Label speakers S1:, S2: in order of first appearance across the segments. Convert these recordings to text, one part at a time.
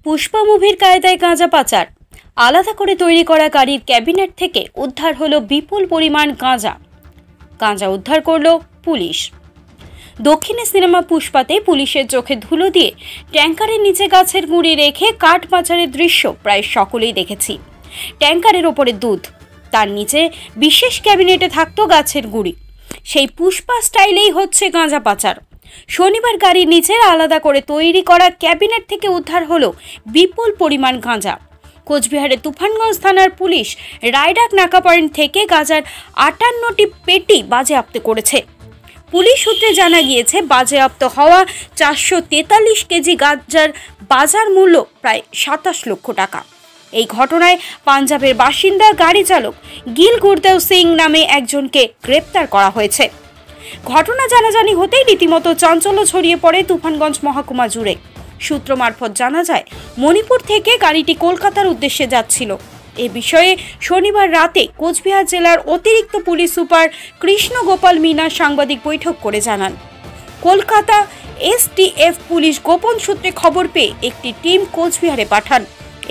S1: পুষ্পা মুভির কায়দায় গাঁজা পাচার। আলাদা করে তৈরি করা গাড়ির ক্যাবিনেট থেকে উদ্ধার হলো বিপুল পরিমাণ গাঁজা। গাঁজা উদ্ধার করলো পুলিশ। দক্ষিণে সিনেমা পুষ্পাতে পুলিশের চোখে ধুলো দিয়ে ট্যাঙ্কারের নিচে গাছের গুঁড়ি রেখে কাঠ পাচারের দৃশ্য প্রায় সকলেই দেখেছি। ট্যাঙ্কারের ওপরে দুধ, তার নিচে বিশেষ ক্যাবিনেটে থাকতো গাছের গুঁড়ি। সেই পুষ্পা স্টাইলেই হচ্ছে গাঁজা পাচার। শনিবার গাড়ির নিচের আলাদা করে তৈরি করা ক্যাবিনেট থেকে উদ্ধার হলো বিপুল পরিমাণ গাঁজা। কোচবিহারের তুফানগঞ্জ থানার পুলিশ রায়ডাক নাকা পয়েন্ট থেকে গাঁজার 58টি পেটি বাজেয়াপ্ত করেছে। পুলিশ সূত্রে জানা গিয়েছে, বাজেয়াপ্ত হওয়া 443 কেজি গাঁজার বাজার মূল্য প্রায় 27 লক্ষ টাকা। এই ঘটনায় পাঞ্জাবের বাসিন্দা গাড়ি চালক গিল গুরদেও সিং নামে একজনকে গ্রেপ্তার করা হয়েছে। ঘটনা জানাজানি হতেই রীতিমতো চাঞ্চল্য ছড়িয়ে পড়ে তুফানগঞ্জ মহকুমা জুড়ে। সূত্র মারফত জানা যায়, মণিপুর থেকে গাড়িটি কলকাতার উদ্দেশ্যে যাচ্ছিল। এ বিষয়ে শনিবার রাতে কোচবিহার জেলার অতিরিক্ত পুলিশ সুপার কৃষ্ণ গোপাল মিনা সাংবাদিক বৈঠক করে জানান, কলকাতা এসটিএফ পুলিশ গোপন সূত্রে খবর পেয়ে একটি টিম কোচবিহারে পাঠান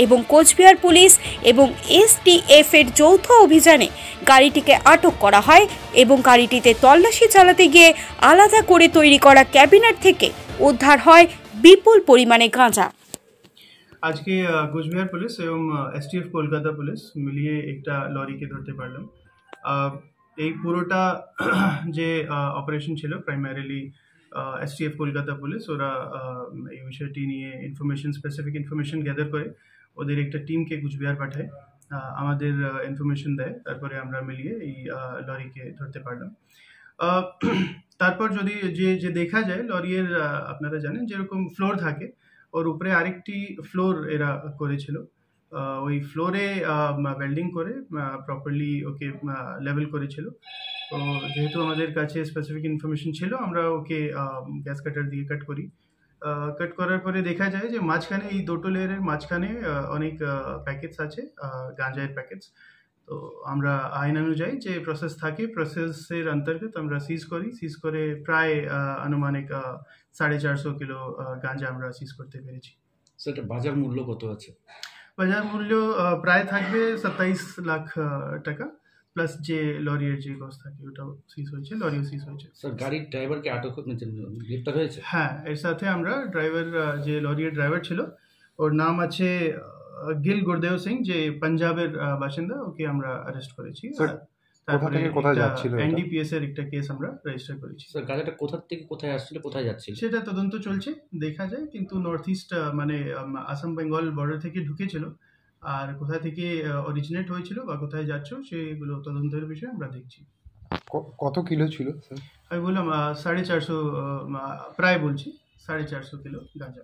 S1: এবং কোচবিহার পুলিশ এবং এসটিএফ এর যৌথ অভিযানে গাড়িটিকে আটক করা হয় এবং গাড়িটিতে তল্লাশি চালাতে গিয়ে আলাদা করে তৈরি করা ক্যাবিনেট থেকে উদ্ধার হয় বিপুল পরিমাণে গাঁজা।
S2: আজকে কোচবিহার পুলিশ এবং এসটিএফ কলকাতা পুলিশ মিলিয়ে একটা লরিকে ধরতে পারলাম। এই পুরোটা যে অপারেশন ছিল, প্রাইমারিলি এসটিএফ কলকাতা পুলিশ ওরা এই বিষয়টি নিয়ে স্পেসিফিক ইনফরমেশন গ্যাদার করে ওদের একটা টিমকে কুচবিহার পাঠায়, আমাদের ইনফরমেশন দেয়, তারপরে আমরা মিলিয়ে এই লরিকে ধরতে পারলাম। তারপর যদি যে দেখা যায়, লরির আপনারা জানেন যেরকম ফ্লোর থাকে, ওর উপরে আরেকটি ফ্লোর এরা করেছিল। ওই ফ্লোরে ওয়েল্ডিং করে প্রপারলি ওকে লেভেল করেছিল। তো যেহেতু আমাদের কাছে স্পেসিফিক ইনফরমেশন ছিল, আমরা ওকে গ্যাস কাটার দিয়ে কাট করার পরে দেখা যায় যে মাঝখানে এই দুটো লেয়ারের মাঝখানে অনেক প্যাকেটস আছে, গাঁজায়ের প্যাকেটস। তো আমরা আইন অনুযায়ী যে প্রসেস থাকে, প্রসেসের অন্তর্গত আমরা সিজ করে প্রায় আনুমানিক 450 কিলো গাঁজা আমরা সিজ করতে পেরেছি।
S3: সেটা বাজার মূল্য কত আছে?
S2: বাজার মূল্য প্রায় থাকবে 27 লাখ টাকা, প্লাস যে লরির যে গস থাকে ওটাও সিজ হয়েছে, লরিও সিজ হয়েছে।
S3: স্যার, গাড়ির ড্রাইভারকে আটক গ্রেপ্তার হয়েছে?
S2: হ্যাঁ, এর সাথে আমরা ড্রাইভার, যে লরির ড্রাইভার ছিল, ওর নাম আছে গিল গুরদেও সিং, যে পাঞ্জাবের বাসিন্দা, ওকে আমরা অ্যারেস্ট করেছি। তারপরে এনডিপিএস এর একটা কেস আমরা রেজিস্টার করেছি।
S3: স্যার, গাড়িটা কোথা থেকে কোথায় আসছিল, কোথায় যাচ্ছিল
S2: সেটা তদন্ত চলছে, দেখা যায়। কিন্তু নর্থ ইস্ট মানে আসাম বেঙ্গল বর্ডার থেকে ঢুকেছিল, আর কোথা থেকে অরিজিনেট হয়েছিল বা কোথায় যাচ্ছ সেগুলো তদন্তের বিষয়ে আমরা দেখছি।
S4: কত কিলো ছিল স্যার?
S2: আমি বললাম 450, প্রায় বলছি 450 কিলো গাঁজা।